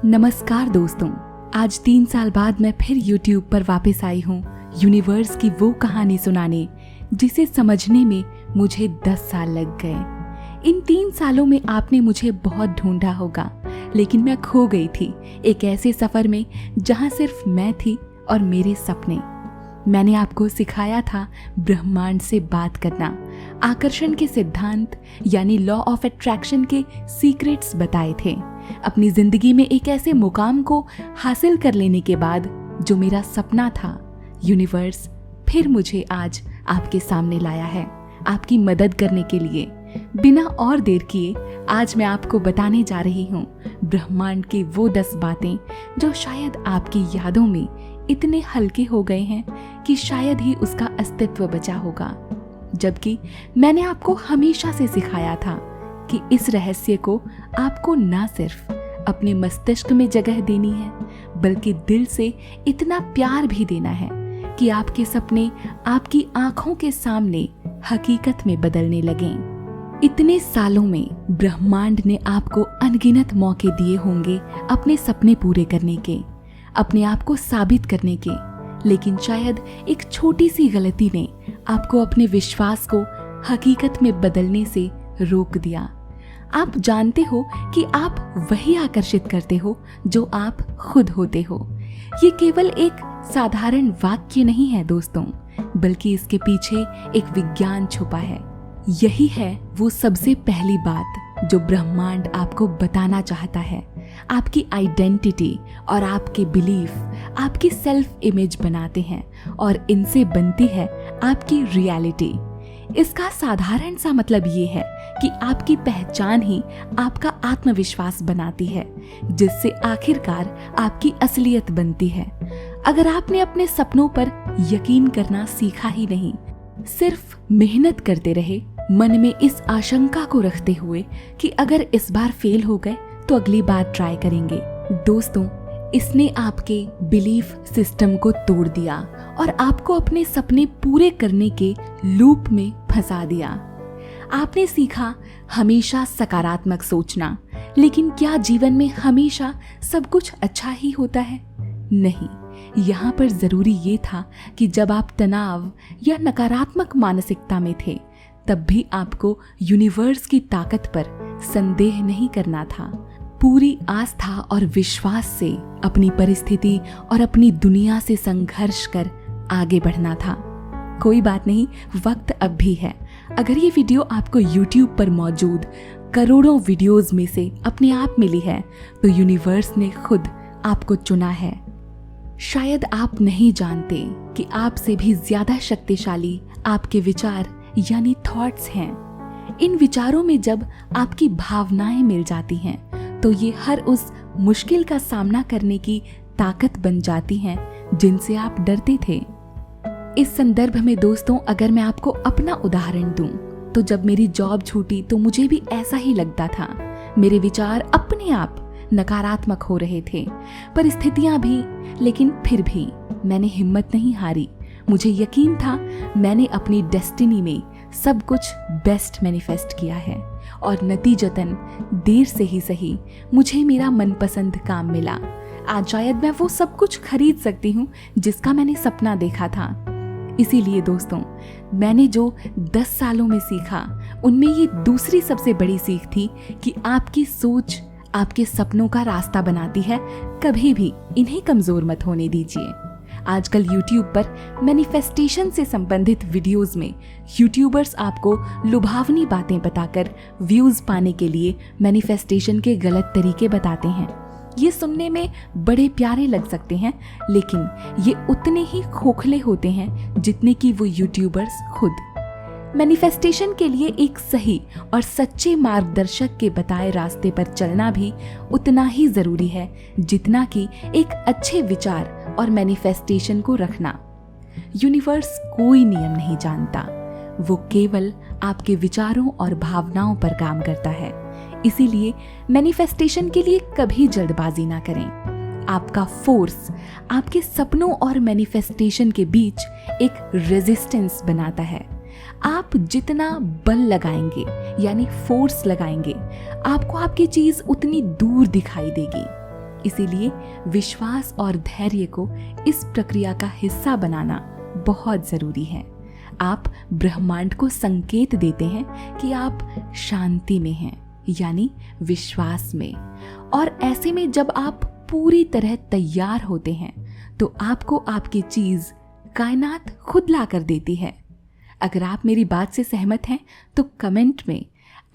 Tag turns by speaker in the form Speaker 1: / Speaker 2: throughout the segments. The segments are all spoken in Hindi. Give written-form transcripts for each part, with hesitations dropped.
Speaker 1: नमस्कार दोस्तों, आज 3 साल बाद मैं फिर YouTube पर वापस आई हूँ यूनिवर्स की वो कहानी सुनाने जिसे समझने में मुझे 10 साल लग गए। इन 3 सालों में आपने मुझे बहुत ढूंढा होगा, लेकिन मैं खो गई थी एक ऐसे सफर में जहाँ सिर्फ मैं थी और मेरे सपने। मैंने आपको सिखाया था ब्रह्मांड से बात करना, आकर्षण के सिद्धांत यानी लॉ ऑफ अट्रैक्शन के सीक्रेट्स बताए थे। अपनी जिंदगी में एक ऐसे मुकाम को हासिल कर लेने के बाद जो मेरा सपना था, यूनिवर्स फिर मुझे आज आपके सामने लाया है आपकी मदद करने के लिए। बिना और देर किए आज मैं आपको बताने जा रही हूँ ब्रह्मांड की वो 10 बातें जो शायद आपकी यादों में इतने हल्के हो गए हैं कि शायद ही उसका अस्तित्व बचा होगा, जबकि मैंने आपको हमेशा से सिखाया था कि इस रहस्य को आपको ना सिर्फ अपने मस्तिष्क में जगह देनी है, बल्कि दिल से इतना प्यार भी देना है कि आपके सपने आपकी आंखों के सामने हकीकत में बदलने लगें। इतने सालों में ब्रह्मांड ने आपको अनगिनत मौके दिए होंगे अपने सपने पूरे करने के, अपने आप को साबित करने के, लेकिन शायद एक छोटी सी गलती ने आपको अपने विश्वास को हकीकत में बदलने से रोक दिया। आप जानते हो कि आप वही आकर्षित करते हो जो आप खुद होते हो। ये केवल एक साधारण वाक्य नहीं है दोस्तों, बल्कि इसके पीछे एक विज्ञान छुपा है। यही है वो सबसे पहली बात जो ब्रह्मांड आपको बताना चाहता है। आपकी आइडेंटिटी और आपके बिलीफ आपकी सेल्फ इमेज बनाते हैं और इनसे बनती है आपकी रियलिटी। इसका साधारण सा मतलब ये है कि आपकी पहचान ही आपका आत्मविश्वास बनाती है, जिससे आखिरकार आपकी असलियत बनती है। अगर आपने अपने सपनों पर यकीन करना सीखा ही नहीं, सिर्फ मेहनत करते रहे, मन में इस आशंका को रखते हुए कि अगर इस बार फेल हो गए तो अगली बार ट्राई करेंगे, दोस्तों इसने आपके बिलीफ सिस्टम को तोड़ दिया और आपको अपने सपने पूरे करने के लूप में फंसा दिया। आपने सीखा हमेशा सकारात्मक सोचना, लेकिन क्या जीवन में हमेशा सब कुछ अच्छा ही होता है? नहीं, यहाँ पर जरूरी ये था कि जब आप तनाव या नकारात्मक मानसिकता में थे, तब भी आपको यूनिवर्स की ताकत पर संदेह नहीं करना था। पूरी आस्था और विश्वास से अपनी परिस्थिति और अपनी दुनिया से संघर्ष कर आगे बढ़ना था। कोई बात नहीं, वक्त अब भी है। अगर ये वीडियो आपको YouTube पर मौजूद करोड़ों वीडियोस में से अपने आप मिली है, तो यूनिवर्स ने खुद आपको चुना है। शायद आप नहीं जानते कि आपसे भी ज्यादा शक्तिशाली आपके विचार यानी थॉट्स हैं। इन विचारों में जब आपकी भावनाएं मिल जाती हैं, तो ये हर उस मुश्किल का सामना करने की ताकत बन जाती हैं जिनसे आप डरते थे। इस संदर्भ में दोस्तों, अगर मैं आपको अपना उदाहरण दूं, तो जब मेरी जॉब छूटी तो मुझे भी ऐसा ही लगता था। मेरे विचार अपने आप नकारात्मक हो रहे थे, परिस्थितियां भी, लेकिन फिर भी मैंने हिम्मत नहीं हारी। मुझे यकीन था मैंने अपनी डेस्टिनी में सब कुछ बेस्ट मैनिफेस्ट किया है और नतीजतन देर से ही सही मुझे मेरा मनपसंद काम मिला। आज शायद मैं वो सब कुछ खरीद सकती हूँ जिसका मैंने सपना देखा था। इसीलिए दोस्तों, मैंने जो 10 सालों में सीखा, उनमें ये दूसरी सबसे बड़ी सीख थी कि आपकी सोच आपके सपनों का रास्ता बनाती है। कभी भी इन्हें कमजोर मत होने दीजिए। आजकल YouTube पर मैनिफेस्टेशन से संबंधित वीडियोस में यूट्यूबर्स आपको लुभावनी बातें बताकर व्यूज पाने के लिए मैनिफेस्टेशन के गलत तरीके बताते हैं। ये सुनने में बड़े प्यारे लग सकते हैं, लेकिन ये उतने ही खोखले होते हैं जितने कि वो यूट्यूबर्स खुद। मैनिफेस्टेशन के लिए एक सही और सच्चे मार्गदर्शक के बताए रास्ते पर चलना भी उतना ही जरूरी है जितना कि एक अच्छे विचार और मैनिफेस्टेशन को रखना। यूनिवर्स कोई नियम नहीं जानता, वो केवल आपके विचारों और भावनाओं पर काम करता है। इसीलिए मैनिफेस्टेशन के लिए कभी जल्दबाजी ना करें। आपका फोर्स आपके सपनों और मैनिफेस्टेशन के बीच एक रेजिस्टेंस बनाता है। आप जितना बल लगाएंगे यानी फोर्स लगाएंगे, आपको आपकी चीज उतनी दूर दिखाई देगी। इसीलिए विश्वास और धैर्य को इस प्रक्रिया का हिस्सा बनाना बहुत जरूरी है। आप ब्रह्मांड को संकेत देते हैं कि आप शांति में हैं, यानी विश्वास में। और ऐसे में जब आप पूरी तरह तैयार होते हैं तो आपको आपकी चीज कायनात खुद ला कर देती है। अगर आप मेरी बात से सहमत हैं तो कमेंट में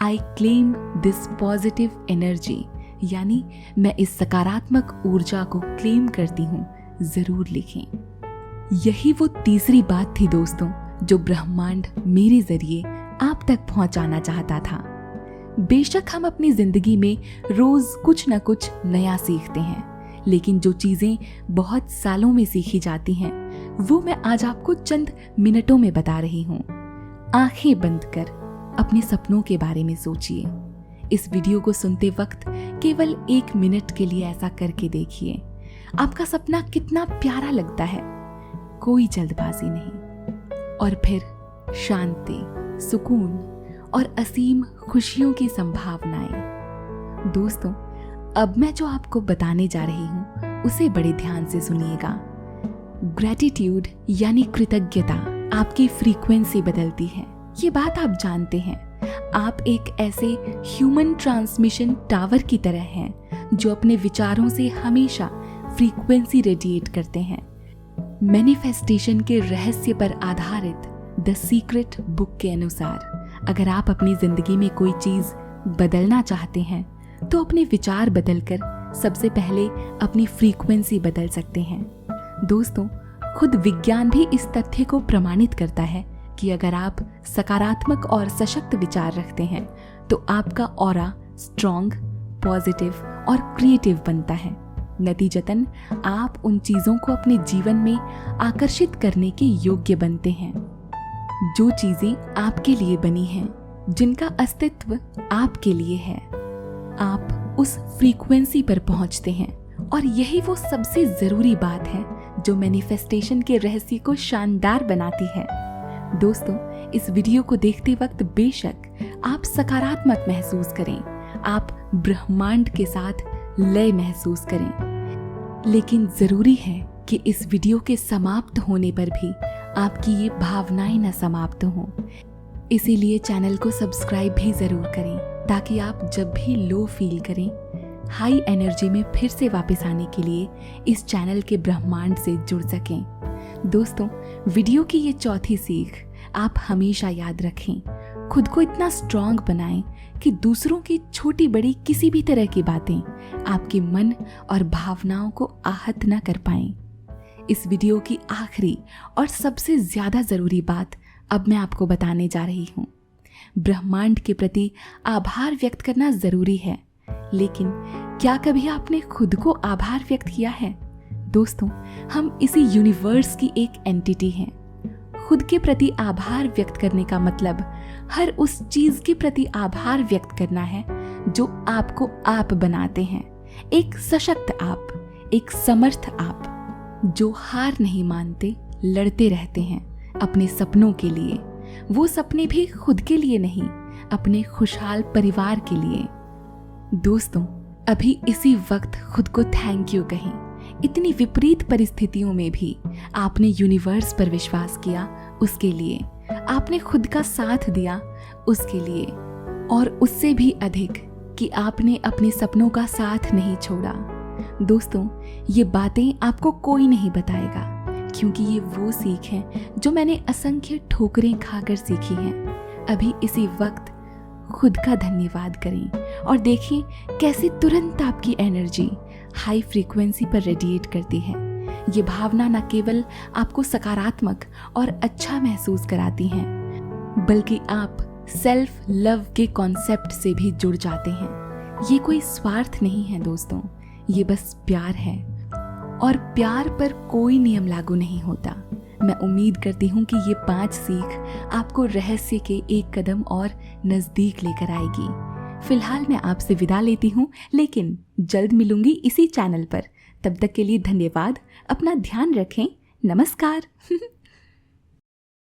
Speaker 1: I claim this positive energy, यानी मैं इस सकारात्मक ऊर्जा को क्लेम करती हूँ, जरूर लिखें। यही वो तीसरी बात थी दोस्तों जो ब्रह्मांड मेरे जरिए आप तक पहुंचाना चाहता था। बेशक हम अपनी जिंदगी में रोज कुछ न कुछ नया सीखते हैं, लेकिन जो चीजें बहुत सालों में सीखी जाती हैं वो मैं आज आपको चंद मिनटों में बता रही हूँ। आंखें बंद कर अपने सपनों के बारे में सोचिए। इस वीडियो को सुनते वक्त केवल 1 मिनट के लिए ऐसा करके देखिए। आपका सपना कितना प्यारा लगता है, कोई जल्दबाजी नहीं। और फिर शांति, सुकून और असीम खुशियों की संभावनाएं। दोस्तों, अब मैं जो आपको बताने जा रही हूँ उसे बड़े ध्यान से सुनिएगा। ग्रैटिट्यूड यानी कृतज्ञता आपकी फ्रीक्वेंसी बदलती है। ये बात आप जानते हैं। आप एक ऐसे ह्यूमन ट्रांसमिशन टावर की तरह हैं जो अपने विचारों से हमेशा फ्रीक्वेंसी रेडिएट करते हैं। मैनिफेस्टेशन के रहस्य पर आधारित द सीक्रेट बुक के अनुसार अगर आप अपनी जिंदगी में कोई चीज बदलना चाहते हैं तो अपने विचार बदलकर सबसे पहले अपनी फ्रीक्वेंसी बदल सकते हैं। दोस्तों, खुद विज्ञान भी इस तथ्य को प्रमाणित करता है कि अगर आप सकारात्मक और सशक्त विचार रखते हैं तो आपका ऑरा स्ट्रॉन्ग, पॉजिटिव और क्रिएटिव बनता है। नतीजतन आप उन चीजों को अपने जीवन में आकर्षित करने के योग्य बनते हैं जो चीजें आपके लिए बनी हैं, जिनका अस्तित्व आपके लिए है। आप उस फ्रीक्वेंसी पर पहुंचते हैं और यही वो सबसे जरूरी बात है जो मैनिफेस्टेशन के रहस्य को शानदार बनाती है। दोस्तों, इस वीडियो को देखते वक्त बेशक आप सकारात्मक महसूस करें, आप ब्रह्मांड के साथ लय महसूस करें, लेकिन जरूरी है कि इस वीडियो के समाप्त होने पर भी आपकी ये भावनाएं न समाप्त हों। इसीलिए चैनल को सब्सक्राइब भी जरूर करें ताकि आप जब भी लो फील करें, हाई एनर्जी में फिर से वापस आने के लिए इस चैनल के ब्रह्मांड से जुड़ सकें। दोस्तों, वीडियो की ये चौथी सीख आप हमेशा याद रखें। खुद को इतना स्ट्रांग बनाएं कि दूसरों की छोटी बड़ी किसी भी तरह की बातें आपके मन और भावनाओं को आहत न कर पाएं। इस वीडियो की आखिरी और सबसे ज्यादा जरूरी बात अब मैं आपको बताने जा रही हूँ। ब्रह्मांड के प्रति आभार व्यक्त करना जरूरी है, लेकिन क्या कभी आपने खुद को आभार व्यक्त किया है? दोस्तों, हम इसी यूनिवर्स की एक एंटिटी हैं। खुद के प्रति आभार व्यक्त करने का मतलब हर उस चीज के प्रति आभार व्यक्त करना है जो आपको आप बनाते हैं। एक सशक्त आप, एक समर्थ आप जो हार नहीं मानते, लड़ते रहते हैं अपने सपनों के लिए। वो सपने भी खुद के लिए नहीं, अपने खुशहाल परिवार के लिए। दोस्तों, अभी इसी वक्त खुद को थैंक यू कहें। इतनी विपरीत परिस्थितियों में भी आपने यूनिवर्स पर विश्वास किया, उसके लिए आपने खुद का साथ दिया, उसके लिए, और उससे भी अधिक कि आपने अपने सपनों का साथ नहीं छोड़ा। दोस्तों, ये बातें आपको कोई नहीं बताएगा, क्योंकि ये वो सीख है जो मैंने असंख्य ठोकरें खाकर सीखी हैं। अभी इसी वक्त खुद का धन्यवाद करें और देखिए कैसे तुरंत आपकी एनर्जी हाई फ्रीक्वेंसी पर रेडिएट करती है। ये भावना न केवल आपको सकारात्मक और अच्छा महसूस कराती हैं, बल्कि आप सेल्फ लव के कॉन्सेप्ट से भी जुड़ जाते हैं। ये कोई स्वार्थ नहीं है दोस्तों, ये बस प्यार है, और प्यार पर कोई नियम लागू नहीं होता। मैं उम्मीद करती हूँ कि ये 5 सीख आपको रहस्य के एक कदम और नजदीक लेकर आएगी। फिलहाल मैं आपसे विदा लेती हूँ, लेकिन जल्द मिलूंगी इसी चैनल पर। तब तक के लिए धन्यवाद। अपना ध्यान रखें। नमस्कार।